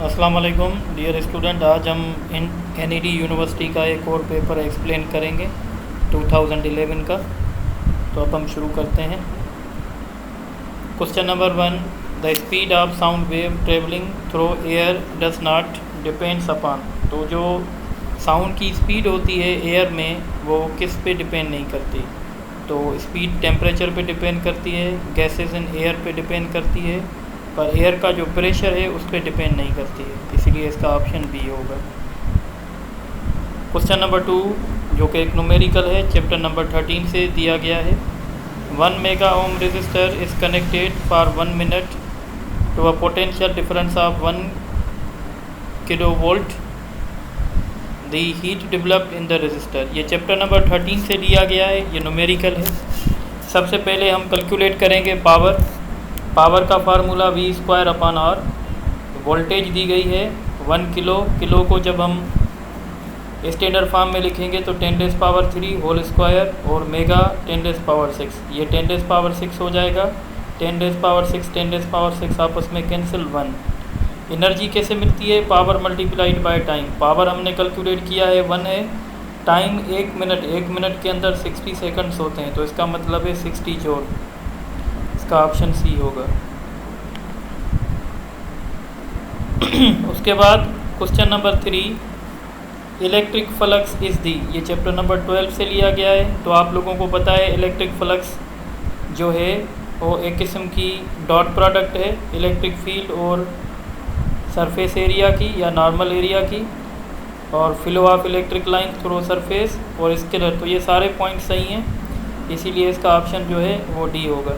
अस्सलाम वालेकुम dear student. आज हम एनईडी यूनिवर्सिटी का एक और पेपर एक्सप्लेन करेंगे 2011 का। तो अब हम शुरू करते हैं। Question number 1, the speed of sound wave travelling through air does not depends upon. तो जो साउंड की स्पीड होती है एयर में वो किस पे डिपेंड नहीं करती। तो स्पीड टेम्परेचर पे डिपेंड करती है, गैसेस इन एयर पे डिपेंड करती है, पर एयर का जो प्रेशर है उस पर डिपेंड नहीं करती है, इसीलिए इसका ऑप्शन बी होगा। क्वेश्चन नंबर 2 जो कि एक न्यूमेरिकल है, चैप्टर नंबर 13 से दिया गया है। 1 mega ohm resistor is connected for 1 minute to a potential difference of 1 kilo volt. The heat developed in the resistor. ये चैप्टर नंबर 13 से दिया गया है, ये न्यूमेरिकल है। सबसे पहले हम कैलकुलेट करेंगे पावर का फार्मूला V²/R। वोल्टेज दी गई है 1 किलो को जब हम स्टैंडर्ड फॉर्म में लिखेंगे तो 10⁻³ होल स्क्वायर, और मेगा 10⁻⁶। ये 10⁻⁶ हो जाएगा। 10⁻⁶, 10⁻⁶ आपस में कैंसिल 1। एनर्जी कैसे मिलती है? Power multiplied by time. Power हमने कैलकुलेट किया है 1 है, टाइम 1 मिनट के अंदर 60 सेकंड्स होते हैं, तो इसका मतलब है 60 जूल। इसका ऑप्शन सी होगा। उसके बाद question number 3, electric flux is the. ये चैप्टर नंबर 12 से लिया गया है। तो आप लोगों को पता है इलेक्ट्रिक फ्लक्स जो है वो एक किस्म की डॉट प्रोडक्ट है इलेक्ट्रिक फील्ड और सरफेस एरिया की या नॉर्मल एरिया की, और flow of electric line through surface और स्केलर। तो ये सारे पॉइंट सही हैं, इसीलिए इसका ऑप्शन जो है वो डी होगा।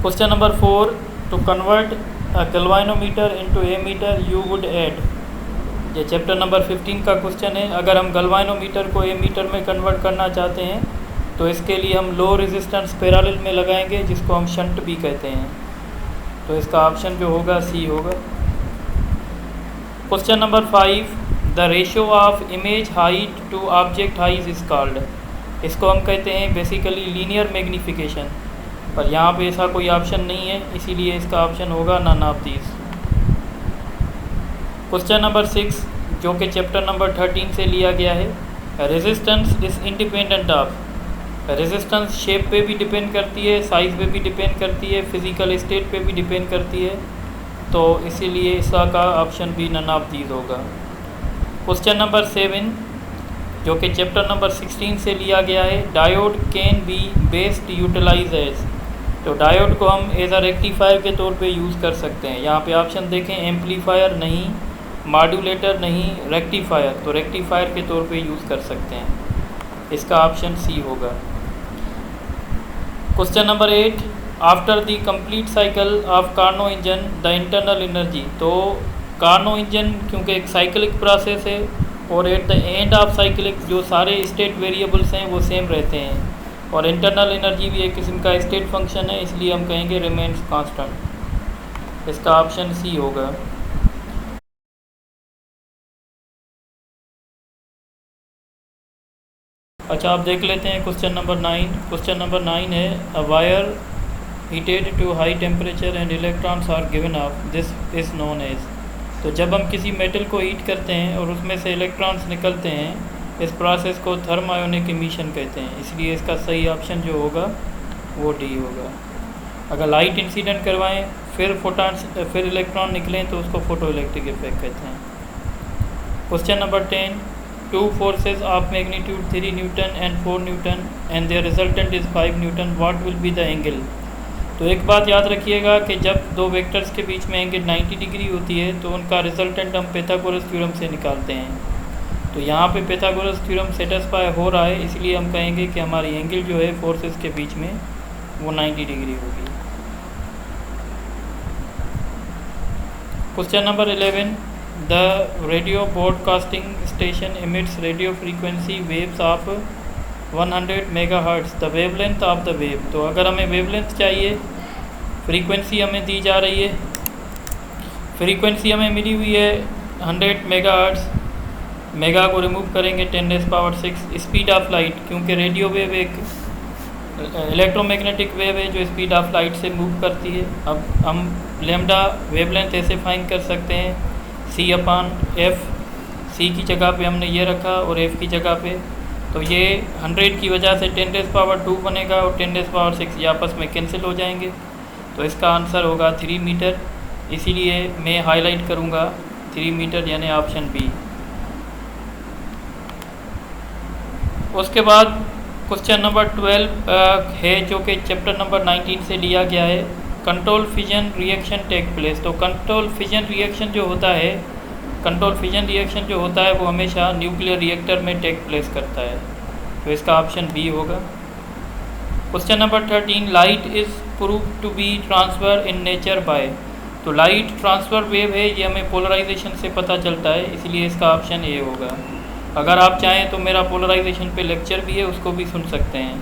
Question number 4, to convert a galvanometer into ammeter you would add. ये चैप्टर नंबर 15 का क्वेश्चन है। अगर हम गैल्वेनोमीटर को एमीटर में कन्वर्ट करना चाहते हैं तो इसके लिए हम लो रेजिस्टेंस पैरेलल में लगाएंगे, जिसको हम शंट भी कहते हैं। तो इसका ऑप्शन जो होगा सी होगा। Question number 5, the ratio of image height to object height is called. इसको हम कहते हैं बेसिकली लीनियर मैग्नीफिकेशन, पर यहाँ पे ऐसा कोई ऑप्शन नहीं है, इसीलिए इसका ऑप्शन होगा none of these. Question number 6 जो कि चैप्टर नंबर 13 से लिया गया है, resistance is independent of. Resistance shape पे भी डिपेंड करती है, साइज़ पे भी डिपेंड करती है, फिज़िकल स्टेट पे भी डिपेंड करती है, तो इसीलिए इसका ऑप्शन भी नन ऑफ दीज होगा। क्वेश्चन नंबर 7 जो कि चैप्टर नंबर 16 से लिया गया है, diode can be best utilise as. तो डायोड को हम एज अ रेक्टिफायर के तौर पे यूज़ कर सकते हैं। यहाँ पे ऑप्शन देखें, एम्पलीफायर नहीं, मॉड्यूलेटर नहीं, रेक्टिफायर। तो रेक्टिफायर के तौर पे यूज़ कर सकते हैं, इसका ऑप्शन सी होगा। Question number 8, after the complete cycle of Carnot engine the internal energy. तो कार्नो इंजन क्योंकि एक साइक्लिक प्रोसेस है और at the end of cyclic जो सारे स्टेट वेरिएबल्स हैं वो सेम रहते हैं, और इंटरनल एनर्जी भी एक किस्म का स्टेट फंक्शन है, इसलिए हम कहेंगे रिमेन्स कांस्टेंट। इसका ऑप्शन सी होगा। अच्छा, आप देख लेते हैं क्वेश्चन नंबर 9। क्वेश्चन नंबर 9 है, a wire heated to high temperature and electrons are given off, this is known as. तो जब हम किसी मेटल को हीट करते हैं और उसमें से इलेक्ट्रॉन्स निकलते हैं, इस प्रोसेस को थर्म आयोनिक इमिशन कहते हैं, इसलिए इसका सही ऑप्शन जो होगा वो डी होगा। अगर लाइट इंसिडेंट करवाएं फिर इलेक्ट्रॉन निकलें तो उसको फोटो इलेक्ट्रिक इफेक्ट कहते हैं। Question number 10, two forces of magnitude 3 newton and 4 newton and their resultant is 5 newton, what will be the angle. तो एक बात याद रखिएगा कि जब दो वेक्टर्स के बीच में एंगल 90 डिग्री होती है तो उनका रिजल्टेंट हम पाइथागोरस थ्योरम से निकालते हैं। तो यहाँ पे पाइथागोरस थ्योरम सेटिस्फाई हो रहा है, इसलिए हम कहेंगे कि हमारी एंगल जो है फोर्सेस के बीच में वो 90 डिग्री होगी। Question number 11, the radio broadcasting station emits radio frequency waves of 100 megahertz, the wavelength of the wave. तो अगर हमें वेवलेंथ चाहिए, फ्रीक्वेंसी हमें दी जा रही है, फ्रीक्वेंसी हमें मिली हुई है 100 मेगाहर्ट्ज़, मेगा को रिमूव करेंगे 10⁻⁶। स्पीड ऑफ लाइट, क्योंकि रेडियो वेव एक इलेक्ट्रोमैग्नेटिक वेव है जो स्पीड ऑफ लाइट से मूव करती है। अब हम लैम्डा वेवलेंथ ऐसे फाइंड कर सकते हैं C/F। C की जगह पे हमने ये रखा और F की जगह पे, तो ये 100 की वजह से 10⁻² बनेगा और 10⁻6 ये आपस में कैंसिल हो जाएंगे, तो इसका आंसर होगा 3 मीटर। इसीलिए मैं हाईलाइट करूँगा 3 मीटर यानी ऑप्शन बी। उसके बाद क्वेश्चन नंबर 12 है जो कि चैप्टर नंबर 19 से लिया गया है। Control fission reaction take place. तो कंट्रोल फिजन रिएक्शन जो होता है वो हमेशा न्यूक्लियर रिएक्टर में टेक प्लेस करता है, तो इसका ऑप्शन बी होगा। Question number 13, light is prove to be transverse in nature by. तो लाइट ट्रांसफ़र वेव है, ये हमें पोलराइजेशन से पता चलता है, इसलिए इसका ऑप्शन ए होगा। अगर आप चाहें तो मेरा पोलराइजेशन पे लेक्चर भी है, उसको भी सुन सकते हैं।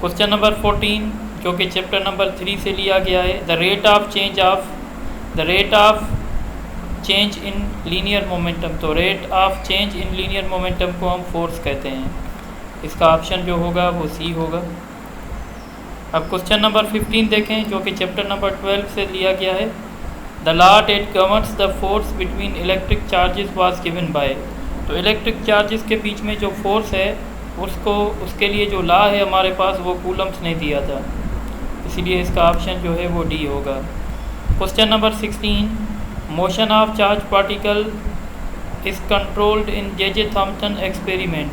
क्वेश्चन नंबर 14 जो कि चैप्टर नंबर 3 से लिया गया है। The rate of change in linear momentum. तो rate of change in linear momentum को हम फोर्स कहते हैं, इसका ऑप्शन जो होगा वो सी होगा। अब क्वेश्चन नंबर 15 देखें जो कि चैप्टर नंबर 12 से लिया गया है। The law that governs the force between electric charges was given by. तो इलेक्ट्रिक चार्जेस के बीच में जो फोर्स है उसके लिए जो लॉ है हमारे पास वो कूलम्स ने दिया था, इसीलिए इसका ऑप्शन जो है वो डी होगा। Question number 16, motion of charge particle is controlled in J Thomson experiment.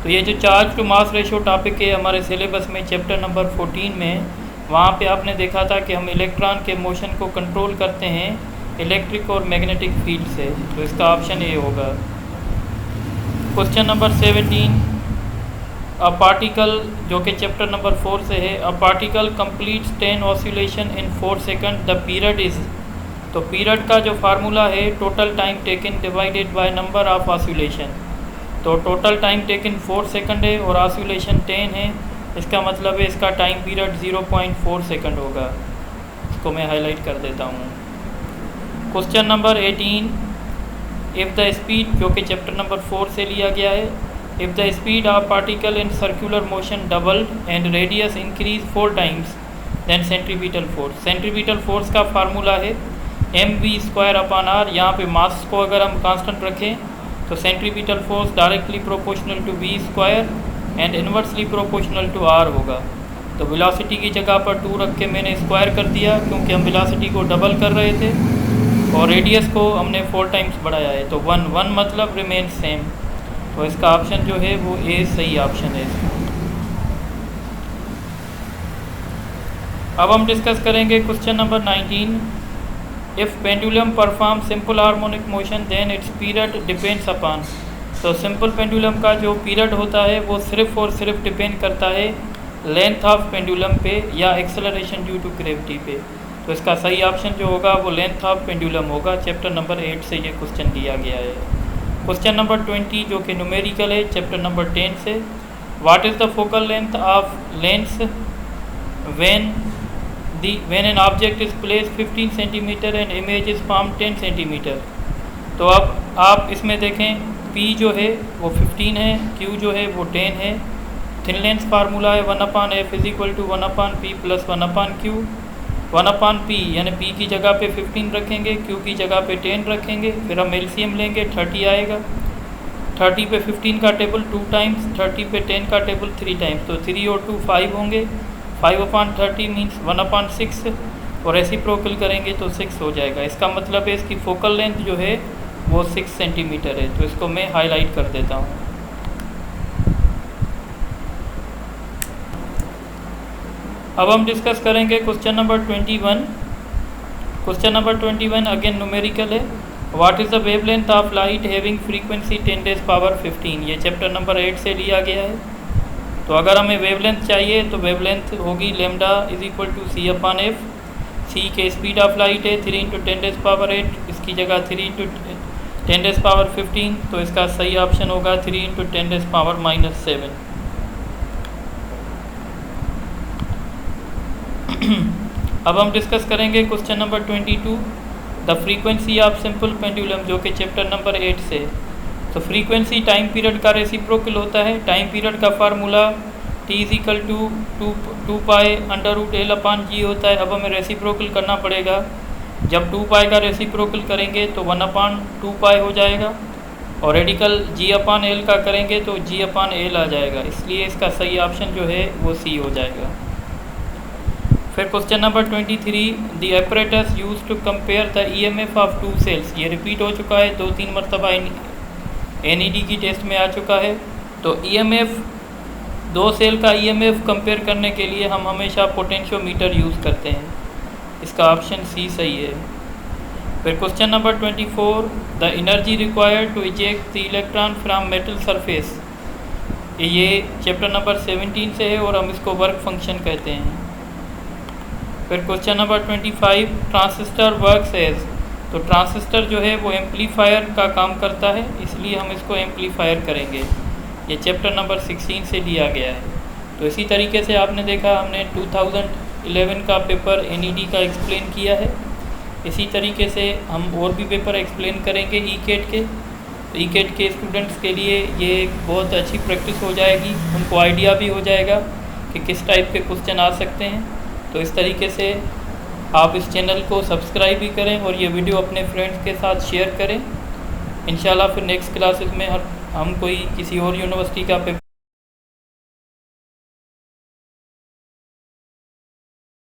तो ये जो charge to mass ratio topic है हमारे सिलेबस में चैप्टर नंबर 14 में, वहाँ पे आपने देखा था कि हम इलेक्ट्रॉन के मोशन को कंट्रोल करते हैं इलेक्ट्रिक और मैग्नेटिक फील्ड से, तो इसका ऑप्शन ए होगा। क्वेश्चन नंबर 17, अ पार्टिकल जो कि चैप्टर नंबर 4 से है। A particle completes 10 oscillation in 4 second, the period is. तो पीरियड का जो फार्मूला है total time taken divided by number of oscillation. तो टोटल टाइम टेकन 4 सेकंड है और ऑसिलेशन 10 है, इसका मतलब है इसका टाइम पीरियड 0.4 सेकंड होगा। इसको मैं हाईलाइट कर देता हूँ। Question number 18, if the speed जो कि चैप्टर नंबर 4 से लिया गया है। If the speed of particle in circular motion doubled and radius increase 4 times then centripetal force. Centripetal force का फार्मूला है mv²/r। यहाँ पे मास को अगर हम कांस्टेंट रखें तो centripetal force directly proportional to v² and inversely proportional to r होगा। तो वेलोसिटी की जगह पर 2 रख के मैंने स्क्वायर कर दिया क्योंकि हम वेलोसिटी को डबल कर रहे थे, और रेडियस को हमने 4 टाइम्स बढ़ाया है, तो 1 मतलब रिमेन सेम। तो इसका ऑप्शन जो है वो ए सही ऑप्शन है। अब हम डिस्कस करेंगे question number 19, if pendulum perform simple harmonic motion then its period depends upon. तो सिंपल पेंडुलम का जो पीरियड होता है वो सिर्फ और सिर्फ डिपेंड करता है लेंथ ऑफ पेंडुलम पे या एक्सेलरेशन ड्यू टू ग्रेविटी पे। तो इसका सही ऑप्शन जो होगा वो लेंथ ऑफ पेंडुलम होगा। चैप्टर नंबर 8 से ये क्वेश्चन दिया गया है। क्वेश्चन नंबर 20 जो कि न्यूमेरिकल है चैप्टर नंबर 10 से। What is the focal length of lens when an object is placed 15 centimetre and image is form 10 centimetre. तो अब आप इसमें देखें P जो है वो 15 है, Q जो है वो 10 है। थिन लेंस फार्मूला है 1/f = 1/p + 1/q। 1/p यानी P की जगह पे 15 रखेंगे, Q की जगह पे 10 रखेंगे, फिर हम एलसीएम लेंगे 30 आएगा। 30 पे 15 का टेबल 2 टाइम्स, 30 पे 10 का टेबल 3 टाइम्स, तो 3 और 2 5 होंगे। 5/30 मीन्स 1/6 और रेसिप्रोकल करेंगे तो 6 हो जाएगा। इसका मतलब है इसकी फोकल लेंथ जो है वो 6 सेंटीमीटर है, तो इसको मैं हाईलाइट कर देता हूँ। अब हम डिस्कस करेंगे question number 21। Question number 21 again numerical है। What is the wavelength of light having frequency 10⁻15। ये चैप्टर नंबर 8 से लिया गया है। तो अगर हमें वेवलेंथ चाहिए तो वेवलेंथ होगी लैम्डा = c/f। c के स्पीड ऑफ लाइट है 3 × 10⁸, इसकी जगह 3 × 10⁻15, तो इसका सही ऑप्शन होगा 3 × 10⁻⁻7। अब हम डिस्कस करेंगे question number 22, the frequency of simple pendulum जो कि चैप्टर नंबर 8 से। तो फ्रीक्वेंसी टाइम पीरियड का रेसिप्रोकल होता है। टाइम पीरियड का formula t is equal to two pi under root L upon G होता है। अब हमें रेसिप्रोकल करना पड़ेगा। जब 2 पाई का रेसिप्रोकल करेंगे तो 1 अपान 2 पाई हो जाएगा, और रेडिकल जी अपान एल का करेंगे तो जी अपान एल आ जाएगा। इसलिए इसका सही ऑप्शन जो है वो सी हो जाएगा। फिर question number 23, the apparatus use to compare the EMF of 2 cells. ये रिपीट हो चुका है 2-3 मरतबा, NED की टेस्ट में आ चुका है। तो EMF, 2 सेल का EMF कंपेयर करने के लिए हम हमेशा पोटेंशियोमीटर यूज़ करते हैं। इसका ऑप्शन सी सही है। फिर question number 24, the energy required to eject the electron from metal surface. ये चैप्टर नंबर 17 से है और हम इसको वर्क फंक्शन कहते हैं। फिर question number 25, transistor works as. तो ट्रांजिस्टर जो है वो एम्पलीफायर का काम करता है, इसलिए हम इसको एम्पलीफायर करेंगे। ये चैप्टर नंबर 16 से लिया गया है। तो इसी तरीके से आपने देखा, हमने 2011 का पेपर NED का एक्सप्लेन किया है। इसी तरीके से हम और भी पेपर एक्सप्लेन करेंगे ECAT के। तो ECAT के स्टूडेंट्स के लिए ये एक बहुत अच्छी प्रैक्टिस हो जाएगी, उनको आइडिया भी हो जाएगा कि किस टाइप के क्वेश्चन आ सकते हैं। तो इस तरीके से आप इस चैनल को सब्सक्राइब भी करें और ये वीडियो अपने फ्रेंड्स के साथ शेयर करें। इंशाल्लाह फिर नेक्स्ट क्लासेस में हम कोई किसी और यूनिवर्सिटी का पेपर